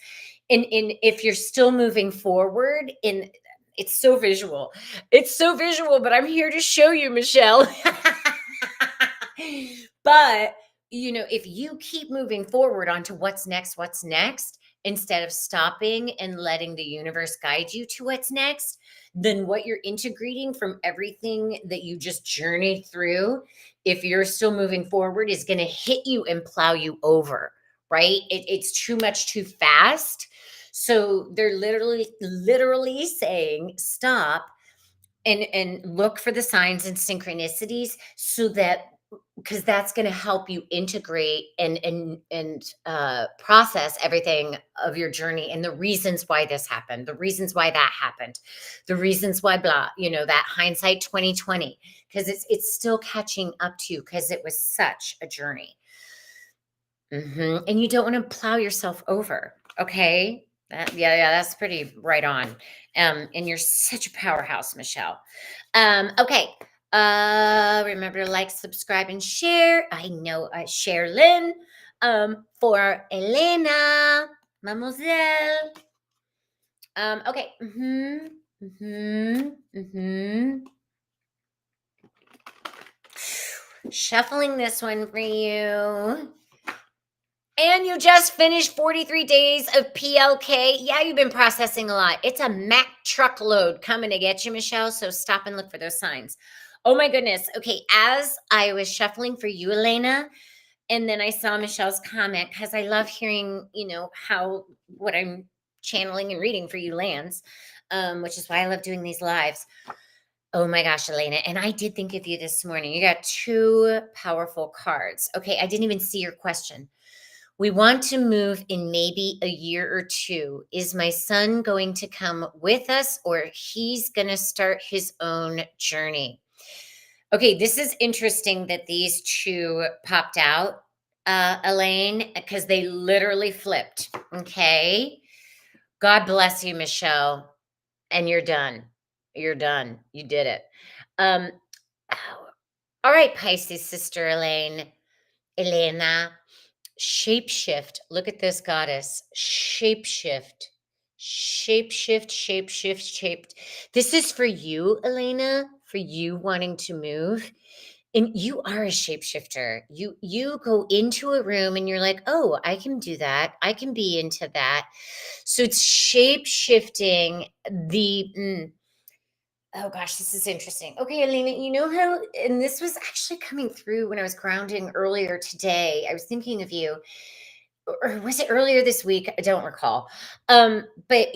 And if you're still moving forward in, it's so visual. It's so visual, but I'm here to show you, Michelle. But, if you keep moving forward onto what's next, instead of stopping and letting the universe guide you to what's next, then what you're integrating from everything that you just journeyed through, if you're still moving forward, is going to hit you and plow you over, right? It's too much too fast. So they're literally saying stop and look for the signs and synchronicities, so that, because that's going to help you integrate and process everything of your journey, and the reasons why this happened, the reasons why that happened, the reasons why blah, that hindsight 2020, because it's still catching up to you, because it was such a journey. And you don't want to plow yourself over. Okay. Yeah, that's pretty right on. And you're such a powerhouse, Michelle. Okay. Remember to like, subscribe, and share. I know, share Lynn. For Elena, Mademoiselle. Okay. Shuffling this one for you. And you just finished 43 days of PLK. Yeah, you've been processing a lot. It's a Mack truckload coming to get you, Michelle. So stop and look for those signs. Oh my goodness. Okay, as I was shuffling for you, Elena, and then I saw Michelle's comment, because I love hearing, how what I'm channeling and reading for you lands, which is why I love doing these lives. Oh my gosh, Elena. And I did think of you this morning. You got two powerful cards. Okay, I didn't even see your question. We want to move in maybe a year or two. Is my son going to come with us, or he's going to start his own journey? Okay, this is interesting that these two popped out, Elaine, because they literally flipped. Okay. God bless you, Michelle. And you're done. You're done. You did it. Um, all right, Pisces sister Elena. Shapeshift. Look at this, goddess. Shapeshift. Shaped. This is for you, Elena, for you wanting to move. And you are a shapeshifter. You go into a room and you're like, "Oh, I can do that. I can be into that." So it's shape shifting oh gosh, this is interesting. Okay, Elena, you know how, and this was actually coming through when I was grounding earlier today. I was thinking of you, or was it earlier this week? I don't recall. But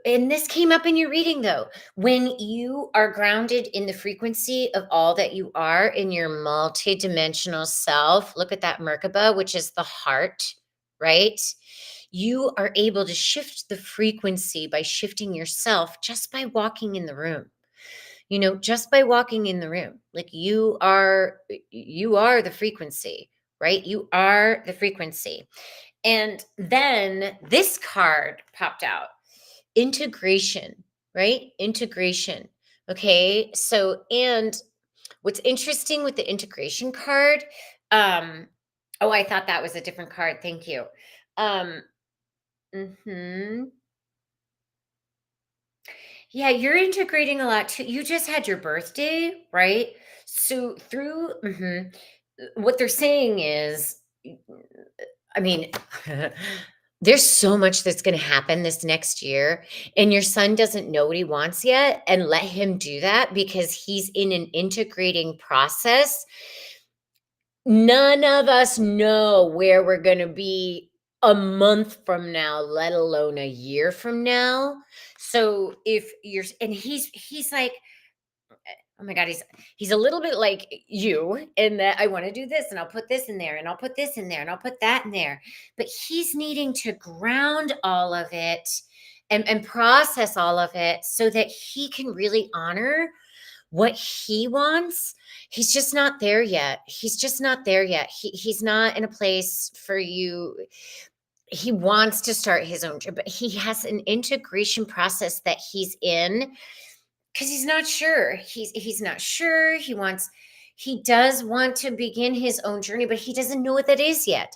and this came up in your reading though. When you are grounded in the frequency of all that you are in your multidimensional self, look at that Merkaba, which is the heart, right? You are able to shift the frequency by shifting yourself just by walking in the room. Just by walking in the room. Like, you are the frequency, right? You are the frequency. And then this card popped out. Integration, right? Integration. Okay. So, and what's interesting with the integration card, oh, I thought that was a different card. Thank you. Um, mhm. Yeah, you're integrating a lot too. You just had your birthday, right? So through what they're saying is, I mean, there's so much that's gonna happen this next year, and your son doesn't know what he wants yet, and let him do that because he's in an integrating process. None of us know where we're gonna be a month from now, let alone a year from now. So if you're and he's like, oh my god, he's a little bit like you in that I want to do this and I'll put this in there and I'll put this in there and I'll put that in there. But he's needing to ground all of it and process all of it so that he can really honor what he wants. He's just not there yet. He's just not there yet. He's not in a place for you. He wants to start his own job, but he has an integration process that he's in because he's not sure. He's not sure. He does want to begin his own journey, but he doesn't know what that is yet.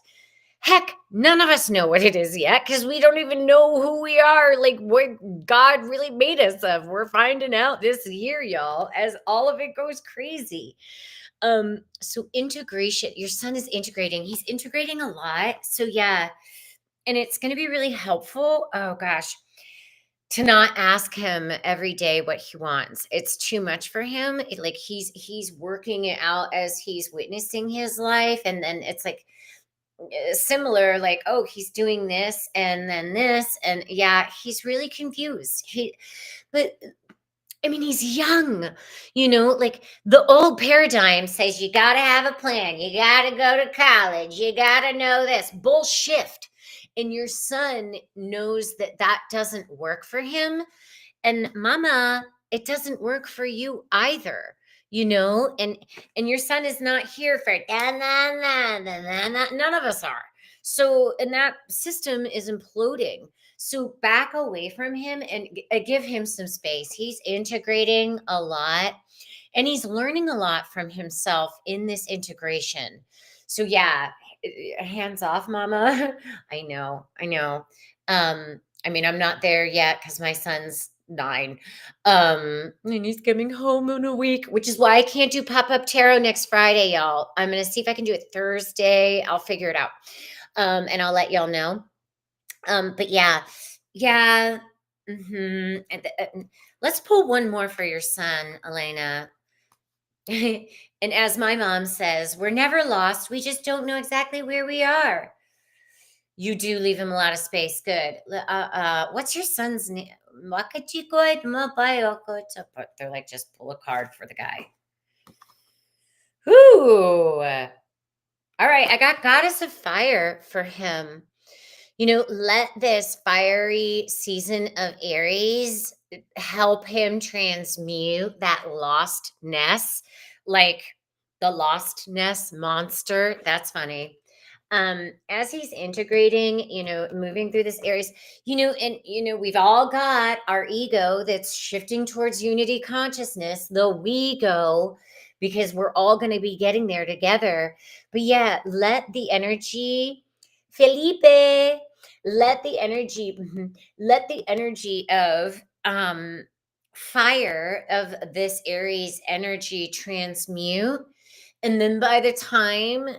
Heck, none of us know what it is yet because we don't even know who we are, like what God really made us of. We're finding out this year, y'all, as all of it goes crazy. So integration, your son is integrating. He's integrating a lot. So yeah, and it's going to be really helpful. Oh gosh, to not ask him every day what he wants. It's too much for him. Like he's working it out as he's witnessing his life, and then it's like similar, like, oh, he's doing this and then this, and yeah, he's really confused. But I mean, he's young, like the old paradigm says you got to have a plan, you got to go to college, you got to know this bullshit. And your son knows that that doesn't work for him. And mama, it doesn't work for you either, and your son is not here for "Da, na, na, na, na, na." None of us are. So, and that system is imploding. So back away from him and give him some space. He's integrating a lot and he's learning a lot from himself in this integration. So yeah, hands off, mama. I know. I mean, I'm not there yet because my son's 9. And he's coming home in a week, which is why I can't do pop-up tarot next Friday, y'all. I'm gonna see if I can do it Thursday. I'll figure it out. And I'll let y'all know. But yeah. Let's pull one more for your son, Elena. And as my mom says, we're never lost. We just don't know exactly where we are. You do leave him a lot of space. Good. What's your son's name? They're like, just pull a card for the guy. Ooh. All right. I got Goddess of Fire for him. Let this fiery season of Aries help him transmute that lostness, like the lostness monster. That's funny. As he's integrating, moving through this Aries, we've all got our ego that's shifting towards unity consciousness, the we go, because we're all going to be getting there together. But yeah, let the energy, Felipe, let the energy of fire of this Aries energy transmute. And then by the time,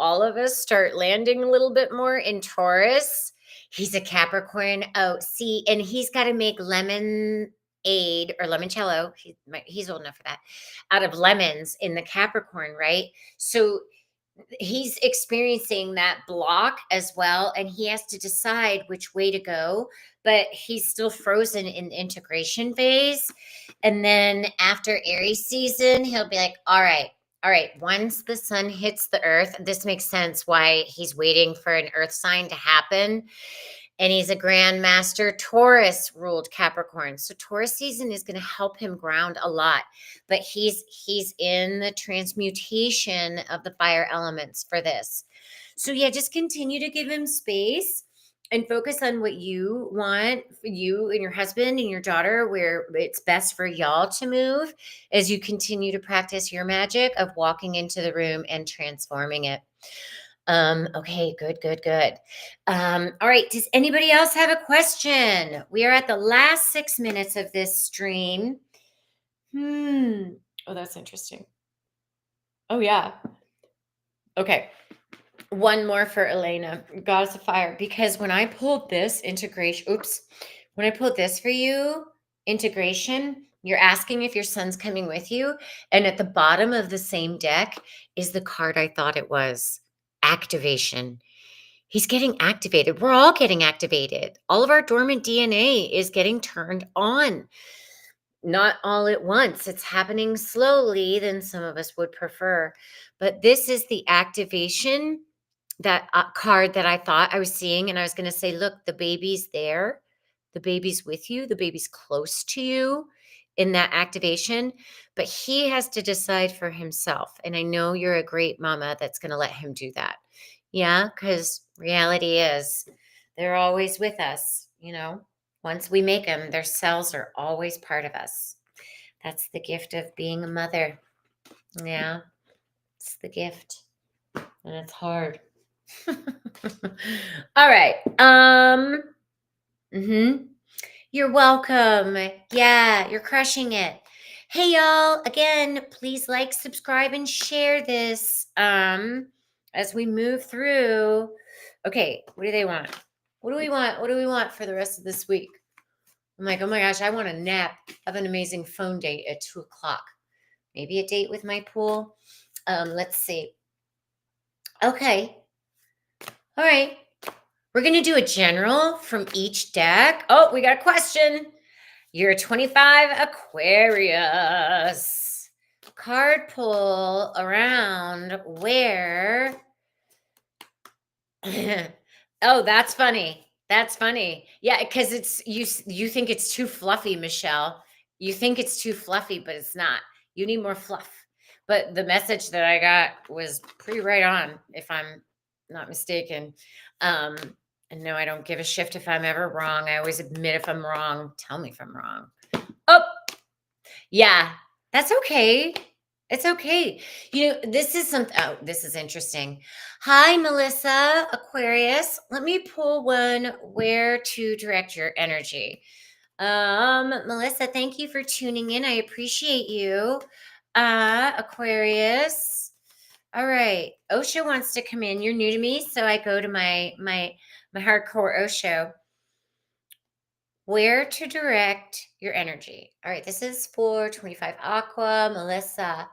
all of us start landing a little bit more in Taurus, he's a Capricorn. Oh, see, and he's got to make lemonade or limoncello. He's old enough for that, out of lemons in the Capricorn, right? So he's experiencing that block as well, and he has to decide which way to go, but he's still frozen in the integration phase. And then after Aries season, he'll be like, all right, once the sun hits the earth, this makes sense why he's waiting for an earth sign to happen. And he's a grandmaster Taurus ruled Capricorn. So Taurus season is going to help him ground a lot, but he's in the transmutation of the fire elements for this. So yeah, just continue to give him space and focus on what you want for you and your husband and your daughter, where it's best for y'all to move as you continue to practice your magic of walking into the room and transforming it. Okay, good. All right, does anybody else have a question? We are at the last 6 minutes of this stream. Oh, that's interesting. Oh, yeah. Okay. One more for Elena, Goddess of Fire, because when I pulled this when I pulled this for you, integration, you're asking if your son's coming with you. And at the bottom of the same deck is the card I thought it was, activation. He's getting activated. We're all getting activated. All of our dormant DNA is getting turned on. Not all at once. It's happening slowly than some of us would prefer. But this is the activation, that card that I thought I was seeing, and I was going to say, look, the baby's there. The baby's with you. The baby's close to you in that activation, but he has to decide for himself. And I know you're a great mama that's going to let him do that. Yeah, because reality is they're always with us, Once we make them, their cells are always part of us. That's the gift of being a mother. Yeah, it's the gift. And it's hard. All right. You're welcome. Yeah, you're crushing it. Hey y'all, again, please like, subscribe, and share this as we move through. Okay, what do they want? What do we want? What do we want for the rest of this week? I'm like, oh my gosh, I want a nap. I have an amazing phone date at 2:00. Maybe a date with my pool. Let's see. Okay. All right. We're going to do a general from each deck. Oh, we got a question. You're 25 Aquarius. Card pull around where. Oh, that's funny. That's funny. Yeah, because it's you think it's too fluffy, Michelle. You think it's too fluffy, but it's not. You need more fluff. But the message that I got was pretty right on, if I'm not mistaken. And no, I don't give a shift if I'm ever wrong. I always admit if I'm wrong. Tell me if I'm wrong. Oh, yeah, that's okay. It's okay. This is something. Oh, this is interesting. Hi, Melissa, Aquarius. Let me pull one. Where to direct your energy? Melissa, thank you for tuning in. I appreciate you. Aquarius. All right. Osho wants to come in. You're new to me, so I go to my hardcore Osho. Where to direct your energy. All right, this is for 25 Aqua, Melissa.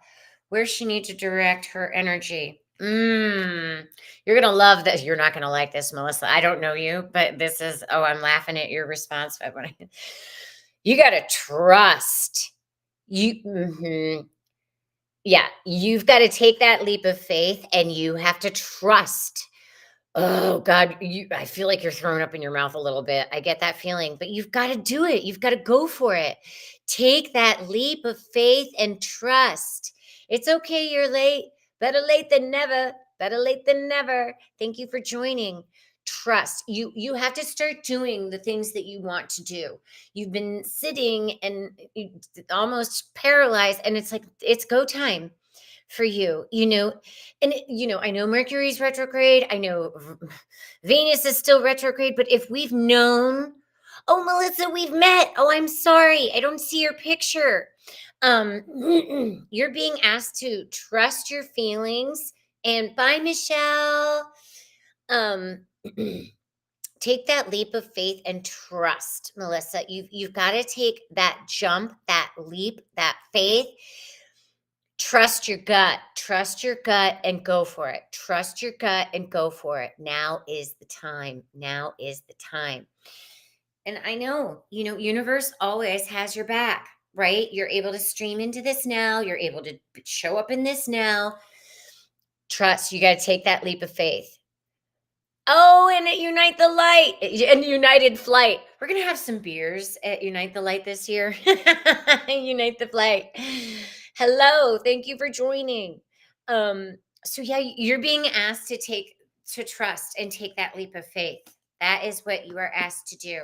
Where she need to direct her energy. You're going to love this. You're not going to like this, Melissa. I don't know you, but this is, I'm laughing at your response. You got to trust. Yeah, you've got to take that leap of faith and you have to trust. Oh God, I feel like you're throwing up in your mouth a little bit. I get that feeling, but you've got to do it. You've got to go for it. Take that leap of faith and trust. It's okay, you're late. Better late than never. Better late than never. Thank you for joining. Trust. You have to start doing the things that you want to do. You've been sitting and almost paralyzed, and it's like it's go time for you, and I know Mercury's retrograde. I know Venus is still retrograde, but if we've known, oh, Melissa, we've met. Oh, I'm sorry. I don't see your picture. You're being asked to trust your feelings, and bye, Michelle. Take that leap of faith and trust, Melissa. You've got to take that jump, that leap, that faith. Trust your gut and go for it. Trust your gut and go for it. Now is the time. Now is the time. And I know, universe always has your back, right? You're able to stream into this now. You're able to show up in this now. Trust, you got to take that leap of faith. Oh, and at Unite the Light and United Flight. We're going to have some beers at Unite the Light this year. Unite the Flight. Hello. Thank you for joining. So yeah, you're being asked to trust and take that leap of faith. That is what you are asked to do.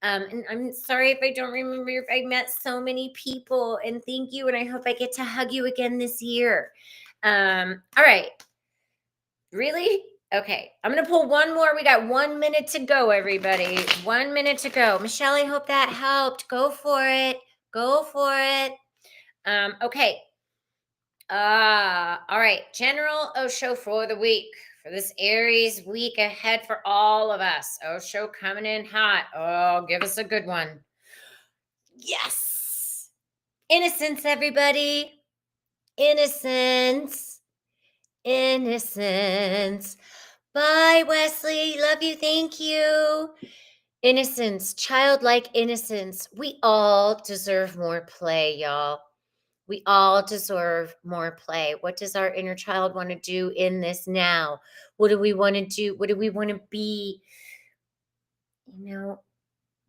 And I'm sorry if I don't remember if I met so many people, and thank you. And I hope I get to hug you again this year. All right. Really? Okay, I'm going to pull one more. We got 1 minute to go, everybody. 1 minute to go. Michelle, I hope that helped. Go for it. Go for it. Okay. All right. General Osho for the week. for this Aries week ahead for all of us. Oh, show coming in hot. Oh, give us a good one. Yes. Innocence, everybody. Innocence. Innocence. Bye, Wesley. Love you. Thank you. Innocence, childlike innocence. We all deserve more play, y'all. We all deserve more play. What does our inner child want to do in this now? What do we want to do? What do we want to be?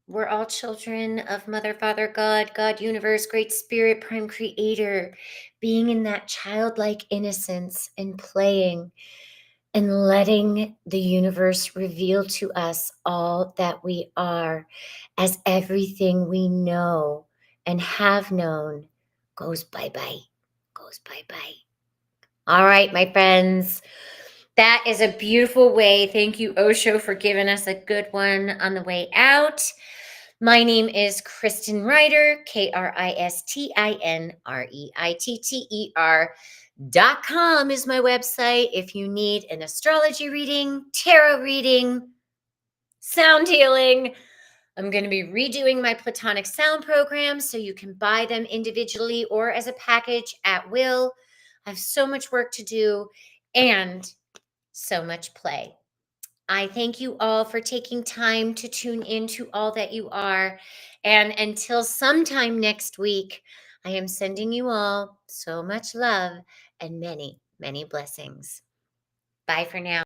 We're all children of Mother, Father, God, God, Universe, Great Spirit, Prime Creator, being in that childlike innocence and playing and letting the universe reveal to us all that we are, as everything we know and have known goes bye-bye, goes bye-bye. All right, my friends, that is a beautiful way. Thank you, Osho, for giving us a good one on the way out. My name is Kristen Reiter, KristinReitter.com is my website. If you need an astrology reading, tarot reading, sound healing, I'm going to be redoing my Platonic sound programs so you can buy them individually or as a package at will. I have so much work to do and so much play. I thank you all for taking time to tune into all that you are. And until sometime next week, I am sending you all so much love and many, many blessings. Bye for now.